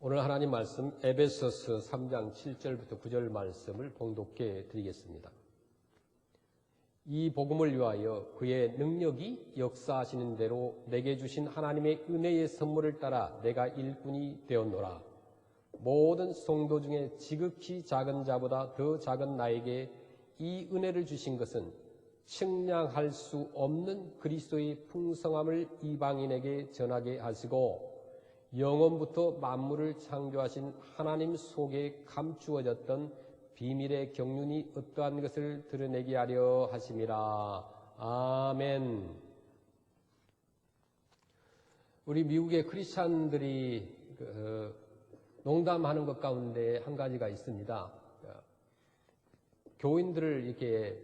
오늘 하나님 말씀 에베소서 3장 7절부터 9절 말씀을 봉독해 드리겠습니다. 이 복음을 위하여 그의 능력이 역사하시는 대로 내게 주신 하나님의 은혜의 선물을 따라 내가 일꾼이 되었노라. 모든 성도 중에 지극히 작은 자보다 더 작은 나에게 이 은혜를 주신 것은 측량할 수 없는 그리스도의 풍성함을 이방인에게 전하게 하시고 영원부터 만물을 창조하신 하나님 속에 감추어졌던 비밀의 경륜이 어떠한 것을 드러내게 하려 하심이라. 아멘. 우리 미국의 크리스찬들이 농담하는 것 가운데 한 가지가 있습니다. 교인들을 이렇게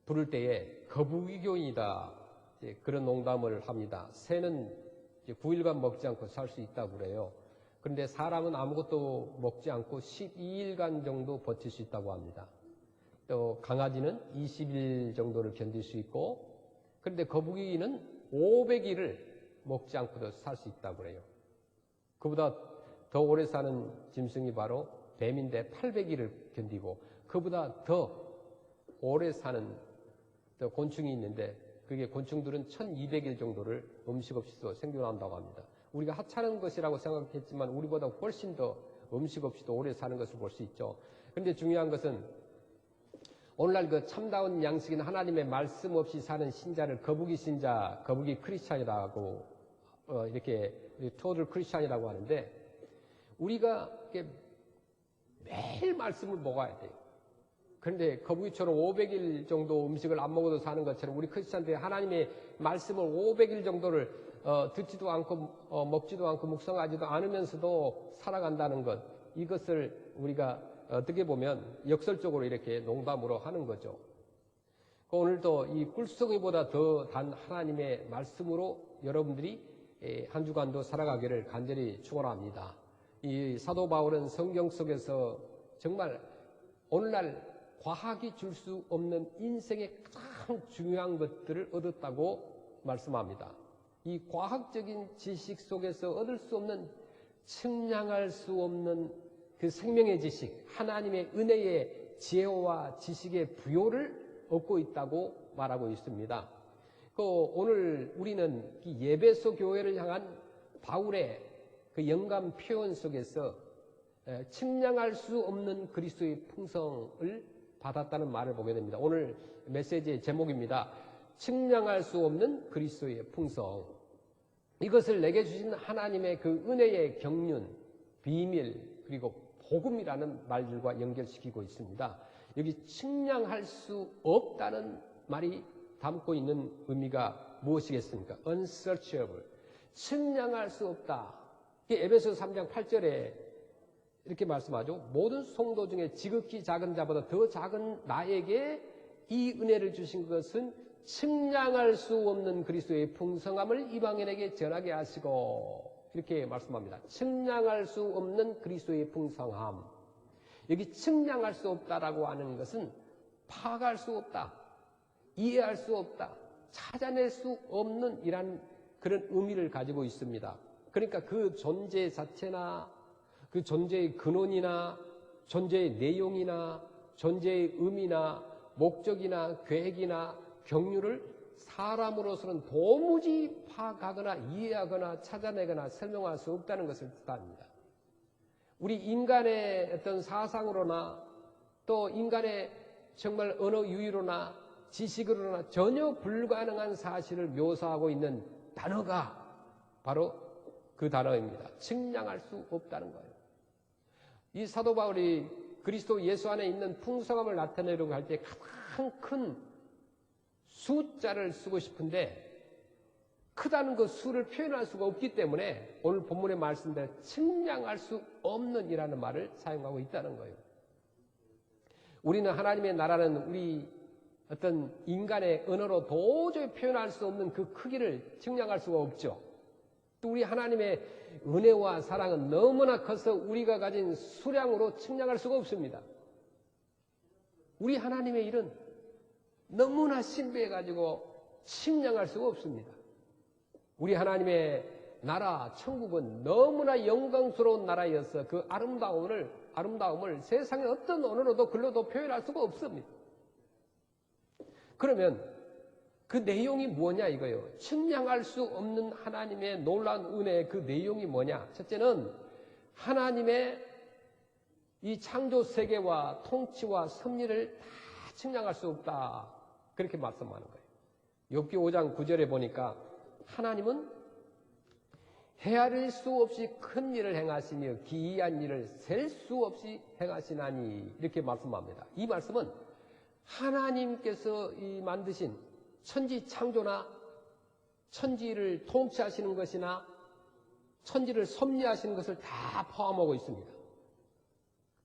부를 때에 거북이교인이다, 그런 농담을 합니다. 새는 9일간 먹지 않고 살 수 있다고 그래요. 그런데 사람은 아무것도 먹지 않고 12일간 정도 버틸 수 있다고 합니다. 또 강아지는 20일 정도를 견딜 수 있고, 그런데 거북이는 500일을 먹지 않고도 살 수 있다고 그래요. 그보다 더 오래 사는 짐승이 바로 뱀인데 800일을 견디고, 그보다 더 오래 사는 또 곤충이 있는데 그게 곤충들은 1200일 정도를 음식 없이도 생존한다고 합니다. 우리가 하찮은 것이라고 생각했지만 우리보다 훨씬 더 음식 없이도 오래 사는 것을 볼 수 있죠. 그런데 중요한 것은 오늘날 그 참다운 양식인 하나님의 말씀 없이 사는 신자를 거북이 신자, 거북이 크리스찬이라고 이렇게 토들 크리스찬이라고 하는데, 우리가 매일 말씀을 먹어야 돼요. 그런데 거북이처럼 500일 정도 음식을 안 먹어도 사는 것처럼 우리 크리스찬들이 하나님의 말씀을 500일 정도를 듣지도 않고 먹지도 않고 묵상하지도 않으면서도 살아간다는 것, 이것을 우리가 어떻게 보면 역설적으로 이렇게 농담으로 하는 거죠. 오늘도 이 꿀송이보다 더 단 하나님의 말씀으로 여러분들이 한 주간도 살아가기를 간절히 축원합니다. 이 사도 바울은 성경 속에서 정말 오늘날 과학이 줄 수 없는 인생의 가장 중요한 것들을 얻었다고 말씀합니다. 이 과학적인 지식 속에서 얻을 수 없는, 측량할 수 없는 그 생명의 지식, 하나님의 은혜의 지혜와 지식의 부요를 얻고 있다고 말하고 있습니다. 오늘 우리는 이 예배소 교회를 향한 바울의 그 영감 표현 속에서 측량할 수 없는 그리스도의 풍성을 받았다는 말을 보게 됩니다. 오늘 메시지의 제목입니다. 측량할 수 없는 그리스도의 풍성. 이것을 내게 주신 하나님의 그 은혜의 경륜, 비밀, 그리고 복음이라는 말들과 연결시키고 있습니다. 여기 측량할 수 없다는 말이 담고 있는 의미가 무엇이겠습니까? unsearchable. 측량할 수 없다. 에베소서 3장 8절에 이렇게 말씀하죠. 모든 성도 중에 지극히 작은 자보다 더 작은 나에게 이 은혜를 주신 것은 측량할 수 없는 그리스도의 풍성함을 이방인에게 전하게 하시고, 이렇게 말씀합니다. 측량할 수 없는 그리스도의 풍성함. 여기 측량할 수 없다라고 하는 것은 파악할 수 없다, 이해할 수 없다, 찾아낼 수 없는 이란 그런 의미를 가지고 있습니다. 그러니까 그 존재 자체나 그 존재의 근원이나 존재의 내용이나 존재의 의미나 목적이나 계획이나 경륜을 사람으로서는 도무지 파악하거나 이해하거나 찾아내거나 설명할 수 없다는 것을 뜻합니다. 우리 인간의 어떤 사상으로나 또 인간의 정말 언어 유희로나 지식으로나 전혀 불가능한 사실을 묘사하고 있는 단어가 바로 그 단어입니다. 측량할 수 없다는 거예요. 이 사도 바울이 그리스도 예수 안에 있는 풍성함을 나타내려고 할 때 가장 큰 숫자를 쓰고 싶은데 크다는 그 수를 표현할 수가 없기 때문에 오늘 본문의 말씀대로 측량할 수 없는 이라는 말을 사용하고 있다는 거예요. 우리는 하나님의 나라는 우리 어떤 인간의 언어로 도저히 표현할 수 없는 그 크기를 측량할 수가 없죠. 또 우리 하나님의 은혜와 사랑은 너무나 커서 우리가 가진 수량으로 측량할 수가 없습니다. 우리 하나님의 일은 너무나 신비해가지고 측량할 수가 없습니다. 우리 하나님의 나라, 천국은 너무나 영광스러운 나라여서 그 아름다움을 세상의 어떤 언어로도 글로도 표현할 수가 없습니다. 그러면 그 내용이 뭐냐 이거예요. 측량할 수 없는 하나님의 놀라운 은혜의 그 내용이 뭐냐. 첫째는 하나님의 이 창조 세계와 통치와 섭리를 다 측량할 수 없다. 그렇게 말씀하는 거예요. 욥기 5장 9절에 보니까 하나님은 헤아릴 수 없이 큰 일을 행하시며 기이한 일을 셀 수 없이 행하시나니 이렇게 말씀합니다. 이 말씀은 하나님께서 이 만드신 천지 창조나 천지를 통치하시는 것이나 천지를 섭리하시는 것을 다 포함하고 있습니다.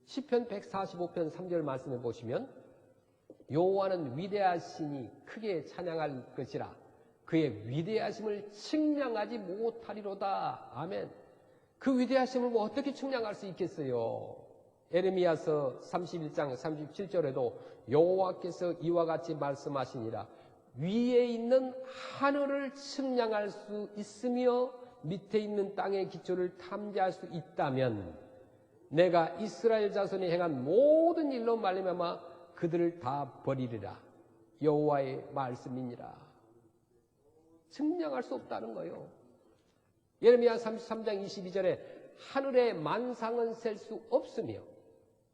시편 145편 3절 말씀해 보시면 여호와는 위대하시니 크게 찬양할 것이라 그의 위대하심을 측량하지 못하리로다. 아멘. 그 위대하심을 뭐 어떻게 측량할 수 있겠어요? 에레미야서 31장 37절에도 여호와께서 이와 같이 말씀하시니라. 위에 있는 하늘을 측량할 수 있으며 밑에 있는 땅의 기초를 탐지할 수 있다면 내가 이스라엘 자손이 행한 모든 일로 말미암아 그들을 다 버리리라. 여호와의 말씀이니라. 측량할 수 없다는 거예요. 예레미야 33장 22절에 하늘의 만상은 셀 수 없으며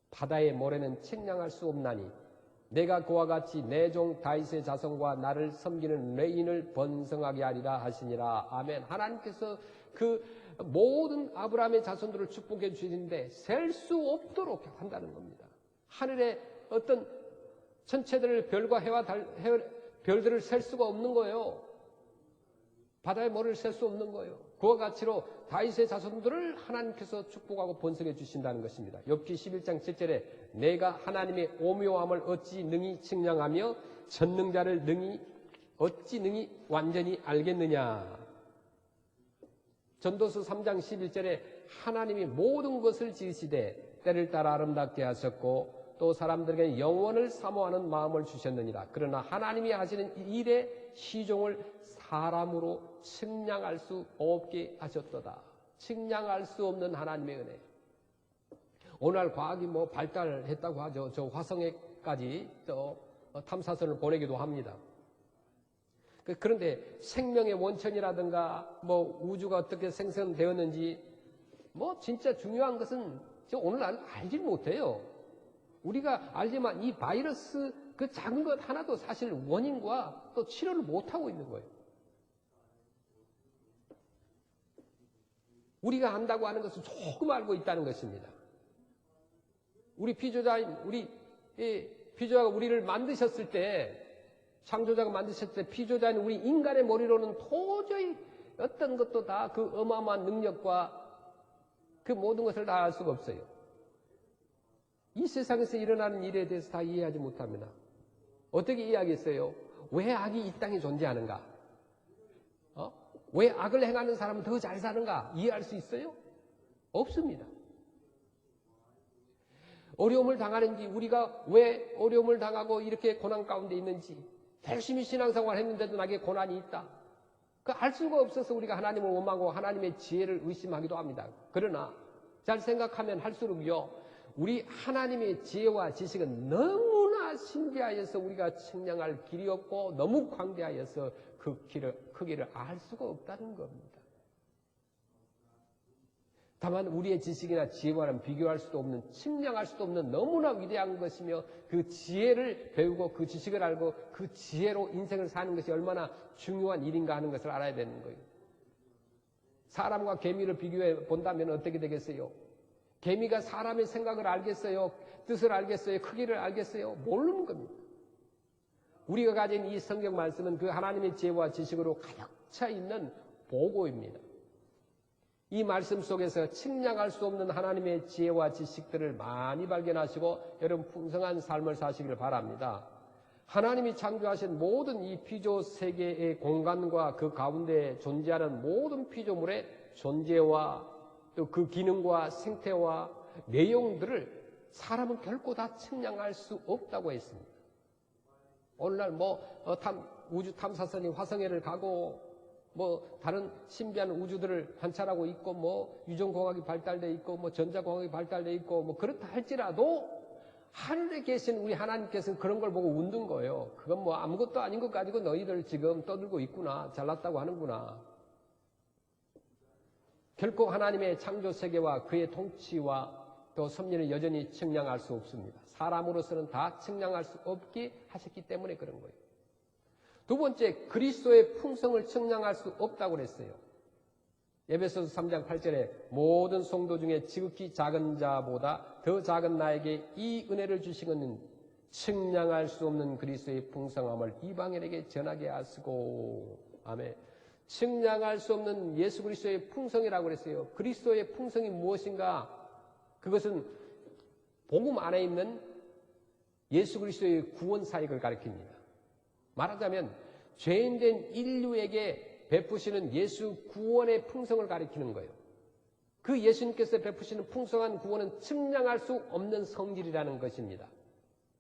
바다의 모래는 측량할 수 없나니 내가 그와 같이 내 종 다윗의 자손과 나를 섬기는 레인을 번성하게 하리라 하시니라. 아멘. 하나님께서 그 모든 아브라함의 자손들을 축복해 주시는데 셀 수 없도록 한다는 겁니다. 하늘의 어떤 천체들을 별과 해와 별들을 셀 수가 없는 거예요. 바다의 모래를 셀 수 없는 거예요. 그와 같이로 다윗의 자손들을 하나님께서 축복하고 번성해 주신다는 것입니다. 욥기 11장 7절에 내가 하나님의 오묘함을 어찌 능히 측량하며 전능자를 어찌 능히 완전히 알겠느냐. 전도서 3장 11절에 하나님이 모든 것을 지으시되 때를 따라 아름답게 하셨고 또 사람들에게 영원을 사모하는 마음을 주셨느니라. 그러나 하나님이 하시는 일의 시종을 사람으로 측량할 수 없게 하셨도다. 측량할 수 없는 하나님의 은혜. 오늘날 과학이 뭐 발달했다고 하죠. 저 화성에까지 탐사선을 보내기도 합니다. 그런데 생명의 원천이라든가 뭐 우주가 어떻게 생성되었는지 뭐 진짜 중요한 것은 오늘날 알지 못해요. 우리가 알지만 이 바이러스 그 작은 것 하나도 사실 원인과 또 치료를 못하고 있는 거예요. 우리가 안다고 하는 것은 조금 알고 있다는 것입니다. 우리 피조자가 우리를 만드셨을 때, 창조자가 만드셨을 때 피조자인 우리 인간의 머리로는 도저히 어떤 것도 다 그 어마어마한 능력과 그 모든 것을 다 알 수가 없어요. 이 세상에서 일어나는 일에 대해서 다 이해하지 못합니다. 어떻게 이해하겠어요? 왜 악이 이 땅에 존재하는가? 왜 악을 행하는 사람은 더 잘 사는가? 이해할 수 있어요? 없습니다. 어려움을 당하는지, 우리가 왜 어려움을 당하고 이렇게 고난 가운데 있는지, 열심히 신앙생활 했는데도 나에게 고난이 있다. 그 알 수가 없어서 우리가 하나님을 원망하고 하나님의 지혜를 의심하기도 합니다. 그러나 잘 생각하면 할수록요, 우리 하나님의 지혜와 지식은 너무나 신비하여서 우리가 측량할 길이 없고 너무 광대하여서 그 크기를 알 수가 없다는 겁니다. 다만 우리의 지식이나 지혜와는 비교할 수도 없는, 측량할 수도 없는 너무나 위대한 것이며 그 지혜를 배우고 그 지식을 알고 그 지혜로 인생을 사는 것이 얼마나 중요한 일인가 하는 것을 알아야 되는 거예요. 사람과 개미를 비교해 본다면 어떻게 되겠어요? 개미가 사람의 생각을 알겠어요? 뜻을 알겠어요? 크기를 알겠어요? 모르는 겁니다. 우리가 가진 이 성경 말씀은 그 하나님의 지혜와 지식으로 가득 차 있는 보고입니다. 이 말씀 속에서 측량할 수 없는 하나님의 지혜와 지식들을 많이 발견하시고 여러분 풍성한 삶을 사시길 바랍니다. 하나님이 창조하신 모든 이 피조 세계의 공간과 그 가운데 존재하는 모든 피조물의 존재와 또 그 기능과 생태와 내용들을 사람은 결코 다 측량할 수 없다고 했습니다. 오늘날 우주 탐사선이 화성에를 가고 뭐 다른 신비한 우주들을 관찰하고 있고 뭐 유전공학이 발달돼 있고 뭐 전자공학이 발달돼 있고 뭐 그렇다 할지라도 하늘에 계신 우리 하나님께서는 그런 걸 보고 웃는 거예요. 그건 뭐 아무것도 아닌 것 가지고 너희들 지금 떠들고 있구나, 잘났다고 하는구나. 결코 하나님의 창조 세계와 그의 통치와 또 섭리는 여전히 측량할 수 없습니다. 사람으로서는 다 측량할 수 없게 하셨기 때문에 그런 거예요. 두 번째, 그리스도의 풍성을 측량할 수 없다고 그랬어요. 에베소서 3장 8절에 모든 성도 중에 지극히 작은 자보다 더 작은 나에게 이 은혜를 주신 것은 측량할 수 없는 그리스도의 풍성함을 이방인에게 전하게 하시고. 아멘. 측량할 수 없는 예수 그리스도의 풍성이라고 그랬어요. 그리스도의 풍성이 무엇인가? 그것은 복음 안에 있는 예수 그리스도의 구원 사역을 가리킵니다. 말하자면 죄인된 인류에게 베푸시는 예수 구원의 풍성을 가리키는 거예요. 그 예수님께서 베푸시는 풍성한 구원은 측량할 수 없는 성질이라는 것입니다.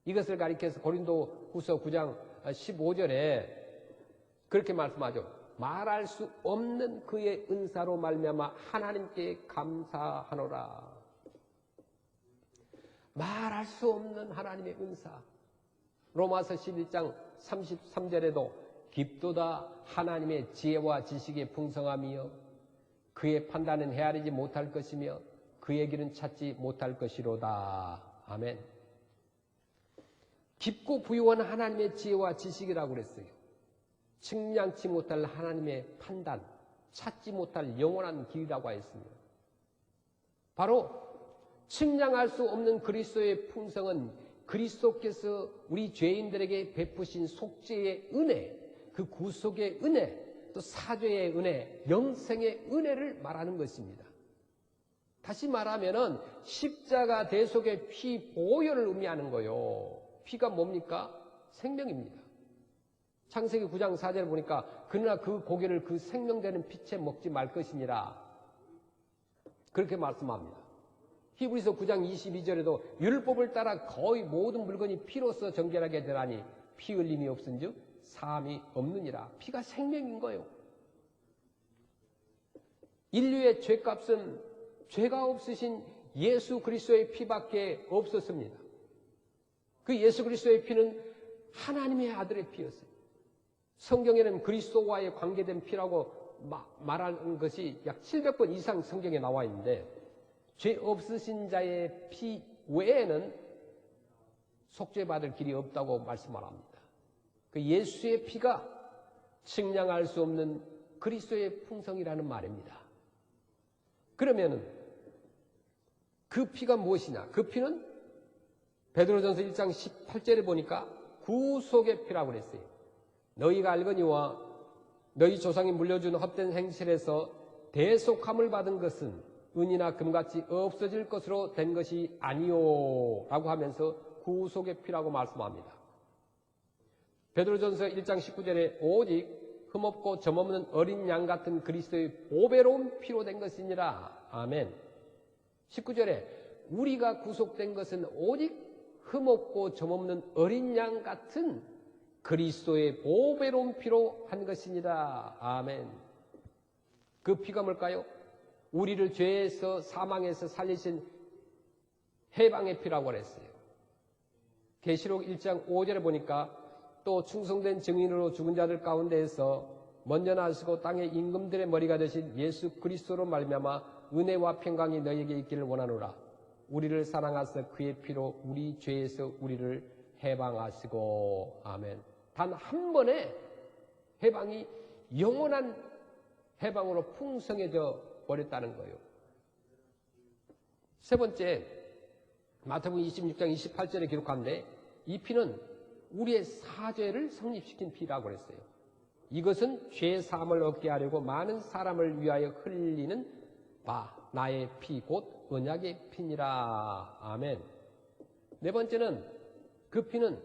이것을 가리켜서 고린도 후서 9장 15절에 그렇게 말씀하죠. 말할 수 없는 그의 은사로 말미암아 하나님께 감사하노라. 말할 수 없는 하나님의 은사. 로마서 11장 33절에도 깊도다 하나님의 지혜와 지식의 풍성함이여 그의 판단은 헤아리지 못할 것이며 그의 길은 찾지 못할 것이로다. 아멘. 깊고 부유한 하나님의 지혜와 지식이라고 그랬어요. 측량치 못할 하나님의 판단, 찾지 못할 영원한 길이라고 하였습니다. 바로 측량할 수 없는 그리스도의 풍성은 그리스도께서 우리 죄인들에게 베푸신 속죄의 은혜, 그 구속의 은혜, 또 사죄의 은혜, 영생의 은혜를 말하는 것입니다. 다시 말하면은 십자가 대속의 피 보혈을 의미하는 거예요. 피가 뭡니까? 생명입니다. 창세기 9장 4절을 보니까 그러나 그 고기를 그 생명되는 피채 먹지 말 것이니라. 그렇게 말씀합니다. 히브리서 9장 22절에도 율법을 따라 거의 모든 물건이 피로써 정결하게 되라니 피 흘림이 없은즉 사함이 없느니라. 피가 생명인 거예요. 인류의 죄값은 죄가 없으신 예수 그리스도의 피밖에 없었습니다. 그 예수 그리스도의 피는 하나님의 아들의 피였어요. 성경에는 그리스도와의 관계된 피라고 말하는 것이 약 700번 이상 성경에 나와 있는데 죄 없으신 자의 피 외에는 속죄받을 길이 없다고 말씀합니다. 그 예수의 피가 측량할 수 없는 그리스도의 풍성이라는 말입니다. 그러면은 그 피가 무엇이냐? 그 피는 베드로전서 1장 18절에 보니까 구속의 피라고 그랬어요. 너희가 알거니와 너희 조상이 물려준 헛된 행실에서 대속함을 받은 것은 은이나 금같이 없어질 것으로 된 것이 아니요 라고 하면서 구속의 피라고 말씀합니다. 베드로전서 1장 19절에 오직 흠없고 점없는 어린 양 같은 그리스도의 보배로운 피로 된 것이니라. 아멘. 19절에 우리가 구속된 것은 오직 흠없고 점없는 어린 양 같은 그리스도의 보배로운 피로 한 것이니라. 아멘. 그 피가 뭘까요? 우리를 죄에서 사망에서 살리신 해방의 피라고 했어요. 계시록 1장 5절에 보니까 또 충성된 증인으로 죽은 자들 가운데에서 먼저 나시고 땅의 임금들의 머리가 되신 예수 그리스도로 말미암아 은혜와 평강이 너희에게 있기를 원하노라. 우리를 사랑하사 그의 피로 우리 죄에서 우리를 해방하시고. 아멘. 단 한 번의 해방이 영원한 해방으로 풍성해져 버렸다는 거예요. 세 번째, 마태복음 26장 28절에 기록한데 이 피는 우리의 사죄를 성립시킨 피라고 했어요. 이것은 죄 사함을 얻게 하려고 많은 사람을 위하여 흘리는 바 나의 피 곧 언약의 피니라. 아멘. 네 번째는 그 피는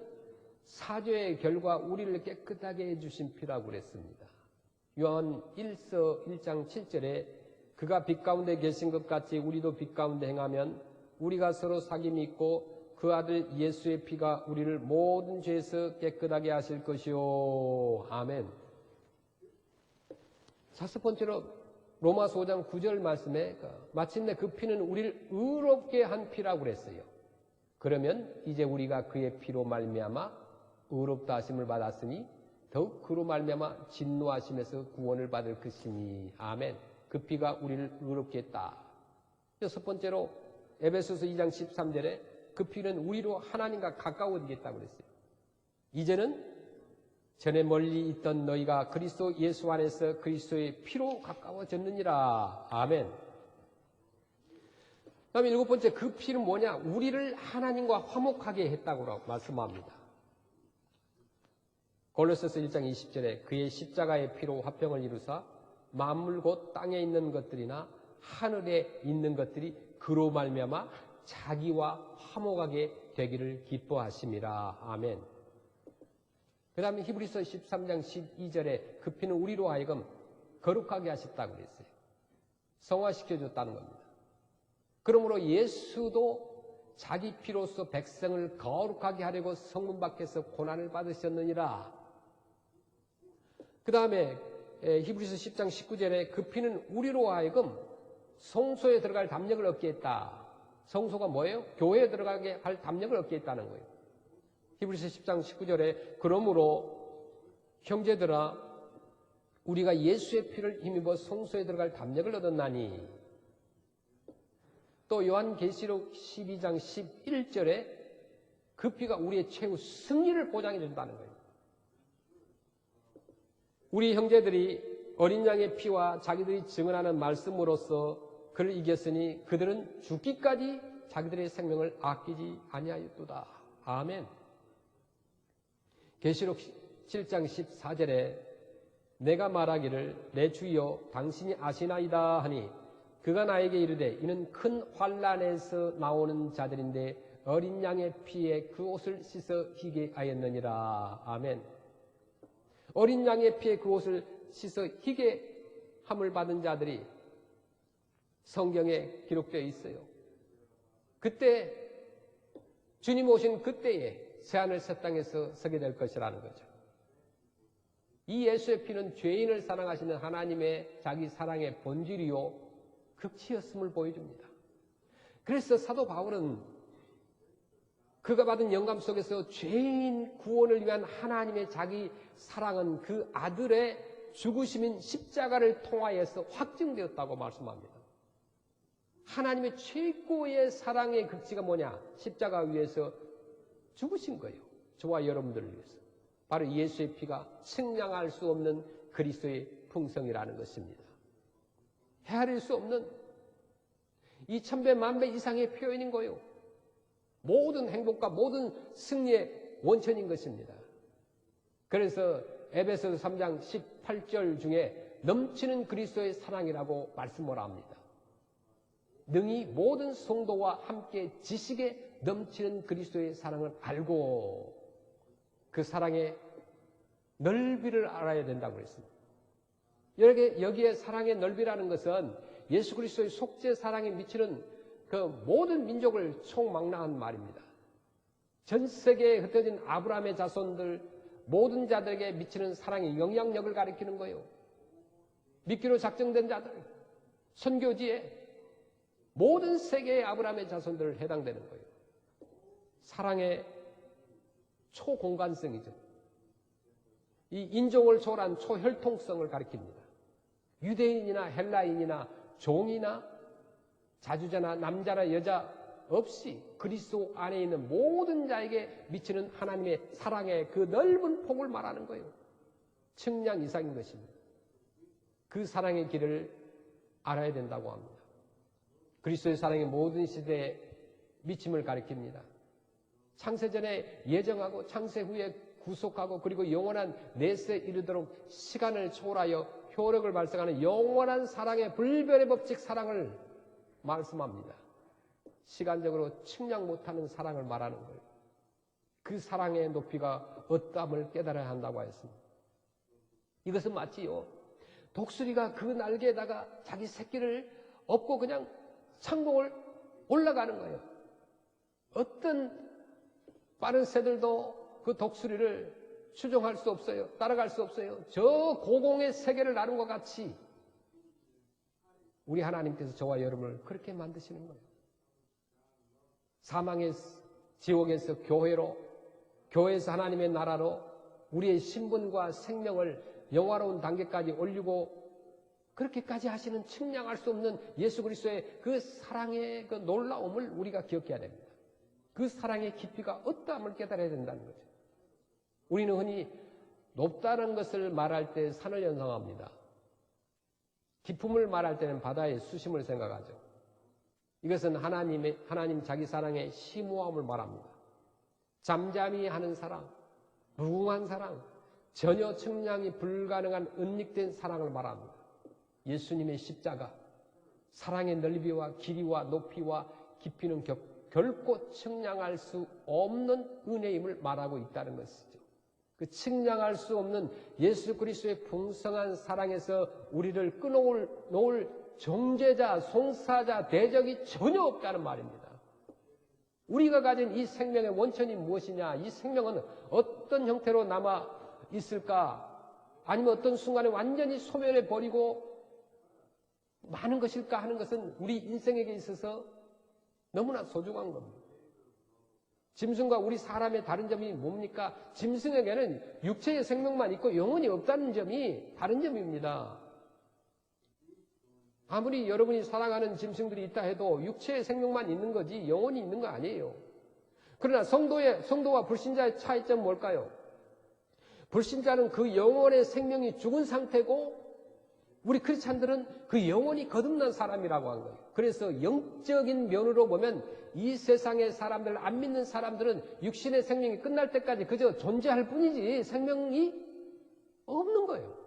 사죄의 결과 우리를 깨끗하게 해주신 피라고 그랬습니다. 요한 1서 1장 7절에 그가 빛 가운데 계신 것 같이 우리도 빛 가운데 행하면 우리가 서로 사귐이 있고 그 아들 예수의 피가 우리를 모든 죄에서 깨끗하게 하실 것이요. 아멘. 다섯 번째로 로마서 5장 9절 말씀에 마침내 그 피는 우리를 의롭게 한 피라고 그랬어요. 그러면 이제 우리가 그의 피로 말미암아 의롭다 하심을 받았으니 더욱 그로 말미암아 진노하심에서 구원을 받을 것이니. 아멘. 그 피가 우리를 의롭게 했다. 여섯 번째로 에베소서 2장 13절에 그 피는 우리로 하나님과 가까워지겠다고 그랬어요. 이제는 전에 멀리 있던 너희가 그리스도 예수 안에서 그리스도의 피로 가까워졌느니라. 아멘. 그다음에 일곱 번째, 그 피는 뭐냐? 우리를 하나님과 화목하게 했다고 말씀합니다. 골로새서 1장 20절에 그의 십자가의 피로 화평을 이루사 만물 곧 땅에 있는 것들이나 하늘에 있는 것들이 그로 말미암아 자기와 화목하게 되기를 기뻐하심이라. 아멘. 그 다음에 히브리서 13장 12절에 그 피는 우리로 하여금 거룩하게 하셨다고 그랬어요. 성화시켜줬다는 겁니다. 그러므로 예수도 자기 피로서 백성을 거룩하게 하려고 성문 밖에서 고난을 받으셨느니라. 그 다음에 히브리서 10장 19절에 그 피는 우리로 하여금 성소에 들어갈 담력을 얻게 했다. 성소가 뭐예요? 교회에 들어가게 할 담력을 얻게 했다는 거예요. 히브리서 10장 19절에 그러므로 형제들아 우리가 예수의 피를 힘입어 성소에 들어갈 담력을 얻었나니. 또 요한계시록 12장 11절에 그 피가 우리의 최후 승리를 보장해 준다는 거예요. 우리 형제들이 어린 양의 피와 자기들이 증언하는 말씀으로써 그를 이겼으니 그들은 죽기까지 자기들의 생명을 아끼지 아니하였도다. 아멘. 계시록 7장 14절에 내가 말하기를 내 주여 당신이 아시나이다 하니 그가 나에게 이르되 이는 큰 환난에서 나오는 자들인데 어린 양의 피에 그 옷을 씻어 희게 하였느니라. 아멘. 어린 양의 피에 그 옷을 씻어 희게 함을 받은 자들이 성경에 기록되어 있어요. 그때 주님 오신 그때에 새하늘 새 땅에서 서게 될 것이라는 거죠. 이 예수의 피는 죄인을 사랑하시는 하나님의 자기 사랑의 본질이요 극치였음을 보여줍니다. 그래서 사도 바울은 그가 받은 영감 속에서 죄인 구원을 위한 하나님의 자기 사랑은 그 아들의 죽으심인 십자가를 통하여서 확증되었다고 말씀합니다. 하나님의 최고의 사랑의 극치가 뭐냐? 십자가 위에서 죽으신 거예요. 저와 여러분들을 위해서. 바로 예수의 피가 측량할 수 없는 그리스도의 풍성이라는 것입니다. 헤아릴 수 없는 이 천배 만배 이상의 표현인 거예요. 모든 행복과 모든 승리의 원천인 것입니다. 그래서 에베소서 3장 18절 중에 넘치는 그리스도의 사랑이라고 말씀을 합니다. 능히 모든 성도와 함께 지식에 넘치는 그리스도의 사랑을 알고 그 사랑의 넓이를 알아야 된다고 했습니다. 여기에 사랑의 넓이라는 것은 예수 그리스도의 속죄 사랑에 미치는 그 모든 민족을 총망라한 말입니다. 전 세계에 흩어진 아브라함의 자손들 모든 자들에게 미치는 사랑의 영향력을 가리키는 거예요. 믿기로 작정된 자들, 선교지에 모든 세계의 아브라함의 자손들 해당되는 거예요. 사랑의 초공간성이죠. 이 인종을 초월한 초혈통성을 가리킵니다. 유대인이나 헬라인이나 종이나 자주자나 남자나 여자 없이 그리스도 안에 있는 모든 자에게 미치는 하나님의 사랑의 그 넓은 폭을 말하는 거예요. 측량 이상인 것입니다. 그 사랑의 길을 알아야 된다고 합니다. 그리스도의 사랑의 모든 시대에 미침을 가리킵니다. 창세전에 예정하고 창세 후에 구속하고 그리고 영원한 내세에 이르도록 시간을 초월하여 효력을 발생하는 영원한 사랑의 불변의 법칙 사랑을 말씀합니다. 시간적으로 측량 못하는 사랑을 말하는 거예요. 그 사랑의 높이가 어떠함을 깨달아야 한다고 하였습니다. 이것은 마치요 독수리가 그 날개에다가 자기 새끼를 업고 그냥 창공을 올라가는 거예요. 어떤 빠른 새들도 그 독수리를 추종할 수 없어요. 따라갈 수 없어요. 저 고공의 세계를 나눈 것 같이 우리 하나님께서 저와 여러분을 그렇게 만드시는 거예요. 사망의 지옥에서 교회로, 교회에서 하나님의 나라로 우리의 신분과 생명을 영화로운 단계까지 올리고 그렇게까지 하시는 측량할 수 없는 예수 그리스도의 그 사랑의 그 놀라움을 우리가 기억해야 됩니다. 그 사랑의 깊이가 어떠함을 깨달아야 된다는 거죠. 우리는 흔히 높다는 것을 말할 때 산을 연상합니다. 깊음을 말할 때는 바다의 수심을 생각하죠. 이것은 하나님 자기 사랑의 심오함을 말합니다. 잠잠히 하는 사랑, 무궁한 사랑, 전혀 측량이 불가능한 은닉된 사랑을 말합니다. 예수님의 십자가, 사랑의 넓이와 길이와 높이와 깊이는 결코 측량할 수 없는 은혜임을 말하고 있다는 것이죠. 그 측량할 수 없는 예수 그리스도의 풍성한 사랑에서 우리를 끊어놓을 정죄자, 송사자, 대적이 전혀 없다는 말입니다. 우리가 가진 이 생명의 원천이 무엇이냐? 이 생명은 어떤 형태로 남아 있을까? 아니면 어떤 순간에 완전히 소멸해버리고 많은 것일까 하는 것은 우리 인생에게 있어서 너무나 소중한 겁니다. 짐승과 우리 사람의 다른 점이 뭡니까? 짐승에게는 육체의 생명만 있고 영혼이 없다는 점이 다른 점입니다. 아무리 여러분이 사랑하는 짐승들이 있다 해도 육체의 생명만 있는 거지 영혼이 있는 거 아니에요. 그러나 성도와 불신자의 차이점은 뭘까요? 불신자는 그 영혼의 생명이 죽은 상태고 우리 크리스찬들은 그 영혼이 거듭난 사람이라고 한 거예요. 그래서 영적인 면으로 보면 이 세상의 사람들, 안 믿는 사람들은 육신의 생명이 끝날 때까지 그저 존재할 뿐이지 생명이 없는 거예요.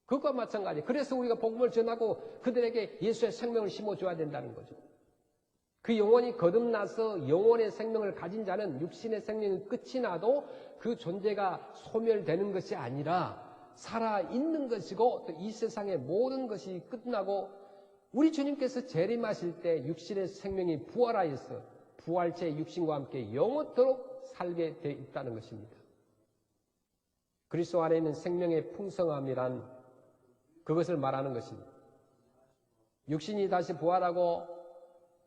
그것과 마찬가지. 그래서 우리가 복음을 전하고 그들에게 예수의 생명을 심어줘야 된다는 거죠. 그 영혼이 거듭나서 영혼의 생명을 가진 자는 육신의 생명이 끝이 나도 그 존재가 소멸되는 것이 아니라 살아있는 것이고 또 이 세상의 모든 것이 끝나고 우리 주님께서 재림하실 때 육신의 생명이 부활하여서 부활체 육신과 함께 영원토록 살게 되어 있다는 것입니다. 그리스도 안에 있는 생명의 풍성함이란 그것을 말하는 것입니다. 육신이 다시 부활하고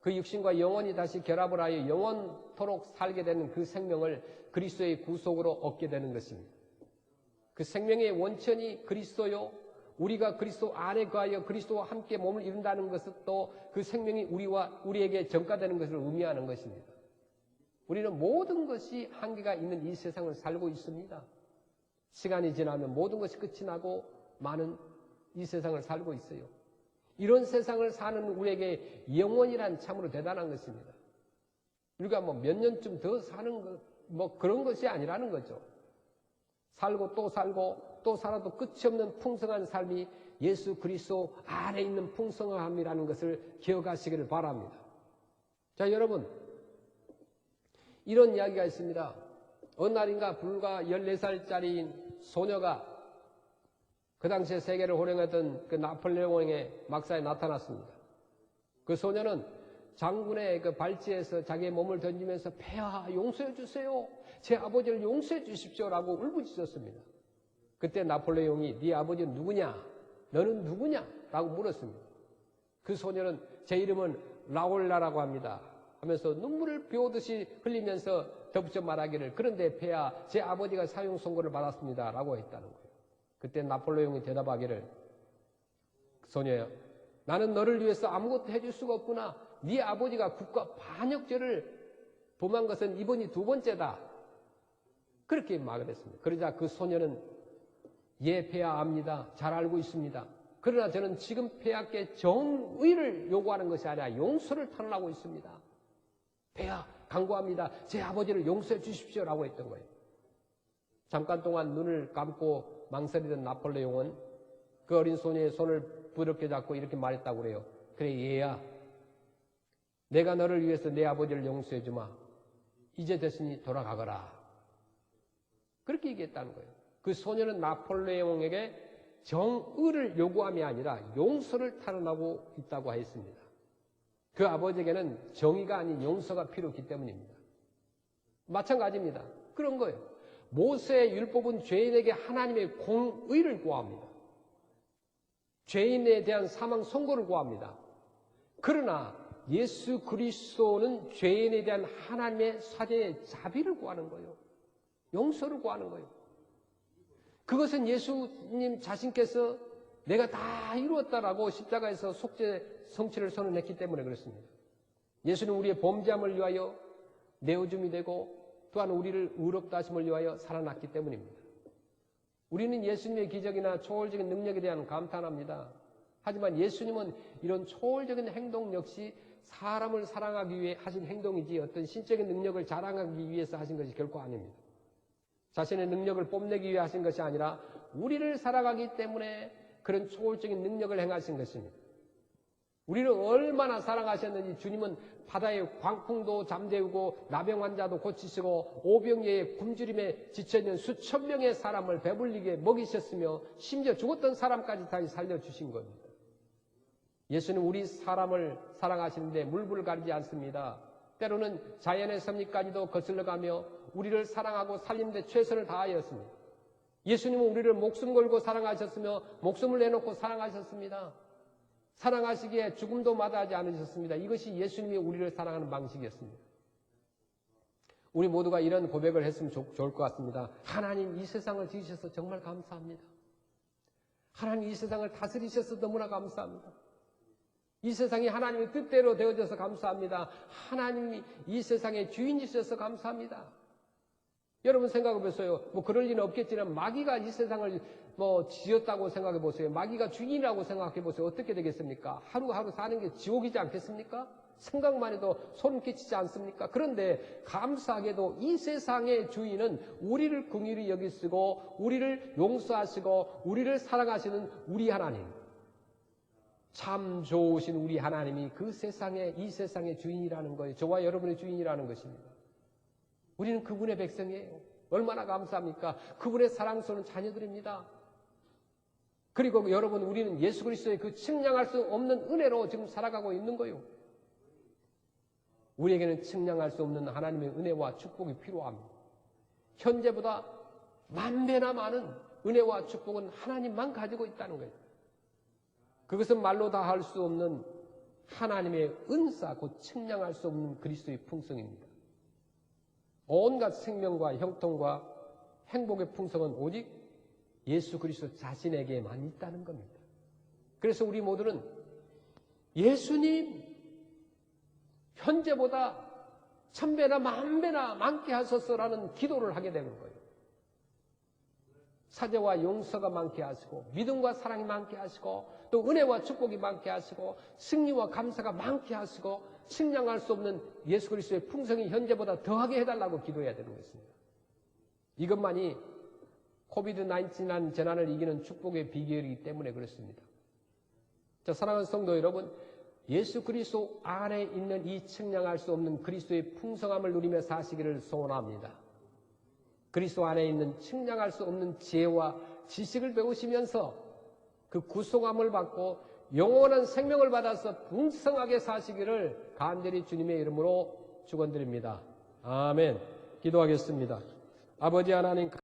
그 육신과 영혼이 다시 결합을 하여 영원토록 살게 되는 그 생명을 그리스도의 구속으로 얻게 되는 것입니다. 그 생명의 원천이 그리스도요. 우리가 그리스도 안에 거하여 그리스도와 함께 몸을 이룬다는 것은 또 그 생명이 우리에게 전가되는 것을 의미하는 것입니다. 우리는 모든 것이 한계가 있는 이 세상을 살고 있습니다. 시간이 지나면 모든 것이 끝이 나고 많은 이 세상을 살고 있어요. 이런 세상을 사는 우리에게 영원이란 참으로 대단한 것입니다. 우리가 몇 년쯤 더 사는 것, 그런 것이 아니라는 거죠. 살고 또 살아도 끝이 없는 풍성한 삶이 예수 그리스도 안에 있는 풍성함이라는 것을 기억하시기를 바랍니다. 자, 여러분, 이런 이야기가 있습니다. 어느 날인가 불과 14살짜리인 소녀가 그 당시에 세계를 호령했던 그 나폴레옹의 막사에 나타났습니다. 그 소녀는 장군의 그 발치에서 자기의 몸을 던지면서 폐하 용서해 주세요. 제 아버지를 용서해 주십시오라고 울부짖었습니다. 그때 나폴레옹이 네 아버지는 누구냐? 너는 누구냐? 라고 물었습니다. 그 소녀는 제 이름은 라올라라고 합니다 하면서 눈물을 비오듯이 흘리면서 덧붙여 말하기를 그런데 폐하 제 아버지가 사형 선고를 받았습니다 라고 했다는 거예요. 그때 나폴레옹이 대답하기를 소녀야 나는 너를 위해서 아무것도 해줄 수가 없구나. 네 아버지가 국가 반역죄를 범한 것은 이번이 2번째다. 그렇게 말을 했습니다. 그러자 그 소녀는 예, 폐하 압니다. 잘 알고 있습니다. 그러나 저는 지금 폐하께 정의를 요구하는 것이 아니라 용서를 탄원하고 있습니다. 폐하 간구합니다. 제 아버지를 용서해 주십시오라고 했던 거예요. 잠깐 동안 눈을 감고 망설이던 나폴레옹은 그 어린 소녀의 손을 부드럽게 잡고 이렇게 말했다고 그래요. 그래 얘야 내가 너를 위해서 내 아버지를 용서해 주마. 이제 됐으니 돌아가거라. 그렇게 얘기했다는 거예요. 그 소녀는 나폴레옹에게 정의를 요구함이 아니라 용서를 탄원하고 있다고 했습니다. 그 아버지에게는 정의가 아닌 용서가 필요했기 때문입니다. 마찬가지입니다. 그런 거예요. 모세의 율법은 죄인에게 하나님의 공의를 구합니다. 죄인에 대한 사망 선고를 구합니다. 그러나 예수 그리스도는 죄인에 대한 하나님의 사죄의 자비를 구하는 거예요. 용서를 구하는 거예요. 그것은 예수님 자신께서 내가 다 이루었다라고 십자가에서 속죄 성취를 선언했기 때문에 그렇습니다. 예수는 우리의 범죄함을 위하여 내어줌이 되고 또한 우리를 의롭다 하심을 위하여 살아났기 때문입니다. 우리는 예수님의 기적이나 초월적인 능력에 대한 감탄합니다. 하지만 예수님은 이런 초월적인 행동 역시 사람을 사랑하기 위해 하신 행동이지 어떤 신적인 능력을 자랑하기 위해서 하신 것이 결코 아닙니다. 자신의 능력을 뽐내기 위해 하신 것이 아니라 우리를 사랑하기 때문에 그런 초월적인 능력을 행하신 것입니다. 우리를 얼마나 사랑하셨는지 주님은 바다의 광풍도 잠재우고 나병 환자도 고치시고 오병이의 굶주림에 지쳐있는 수천 명의 사람을 배불리게 먹이셨으며 심지어 죽었던 사람까지 다시 살려주신 겁니다. 예수는 우리 사람을 사랑하시는데 물불 가리지 않습니다. 때로는 자연의 섭리까지도 거슬러가며 우리를 사랑하고 살리는데 최선을 다하였습니다. 예수님은 우리를 목숨 걸고 사랑하셨으며 목숨을 내놓고 사랑하셨습니다. 사랑하시기에 죽음도 마다하지 않으셨습니다. 이것이 예수님이 우리를 사랑하는 방식이었습니다. 우리 모두가 이런 고백을 했으면 좋을 것 같습니다. 하나님, 이 세상을 지으셔서 정말 감사합니다. 하나님, 이 세상을 다스리셔서 너무나 감사합니다. 이 세상이 하나님의 뜻대로 되어져서 감사합니다. 하나님이 이 세상의 주인이셔서 감사합니다. 여러분 생각해 보세요. 그럴 리는 없겠지만 마귀가 이 세상을 지었다고 생각해 보세요. 마귀가 주인이라고 생각해 보세요. 어떻게 되겠습니까? 하루하루 사는 게 지옥이지 않겠습니까? 생각만 해도 소름 끼치지 않습니까? 그런데 감사하게도 이 세상의 주인은 우리를 긍휼히 여기시고 우리를 용서하시고 우리를 사랑하시는 우리 하나님, 참 좋으신 우리 하나님이 이 세상의 주인이라는 거예요. 저와 여러분의 주인이라는 것입니다. 우리는 그분의 백성이에요. 얼마나 감사합니까? 그분의 사랑스러운 자녀들입니다. 그리고 여러분, 우리는 예수 그리스도의 그 측량할 수 없는 은혜로 지금 살아가고 있는 거예요. 우리에게는 측량할 수 없는 하나님의 은혜와 축복이 필요합니다. 현재보다 만 배나 많은 은혜와 축복은 하나님만 가지고 있다는 거예요. 그것은 말로 다 할 수 없는 하나님의 은사, 곧 측량할 수 없는 그리스도의 풍성입니다. 온갖 생명과 형통과 행복의 풍성은 오직 예수 그리스도 자신에게만 있다는 겁니다. 그래서 우리 모두는 예수님, 현재보다 1000배나 10,000배나 많게 하소서라는 기도를 하게 되는 거예요. 사죄와 용서가 많게 하시고 믿음과 사랑이 많게 하시고 또 은혜와 축복이 많게 하시고 승리와 감사가 많게 하시고 측량할 수 없는 예수 그리스도의 풍성이 현재보다 더하게 해달라고 기도해야 되는 것입니다. 이것만이 코비드-19 재난을 이기는 축복의 비결이기 때문에 그렇습니다. 자, 사랑하는 성도 여러분, 예수 그리스도 안에 있는 이 측량할 수 없는 그리스도의 풍성함을 누리며 사시기를 소원합니다. 그리스도 안에 있는 측량할 수 없는 지혜와 지식을 배우시면서 그 구속함을 받고 영원한 생명을 받아서 풍성하게 사시기를 간절히 주님의 이름으로 축원드립니다. 아멘. 기도하겠습니다. 아버지 하나님,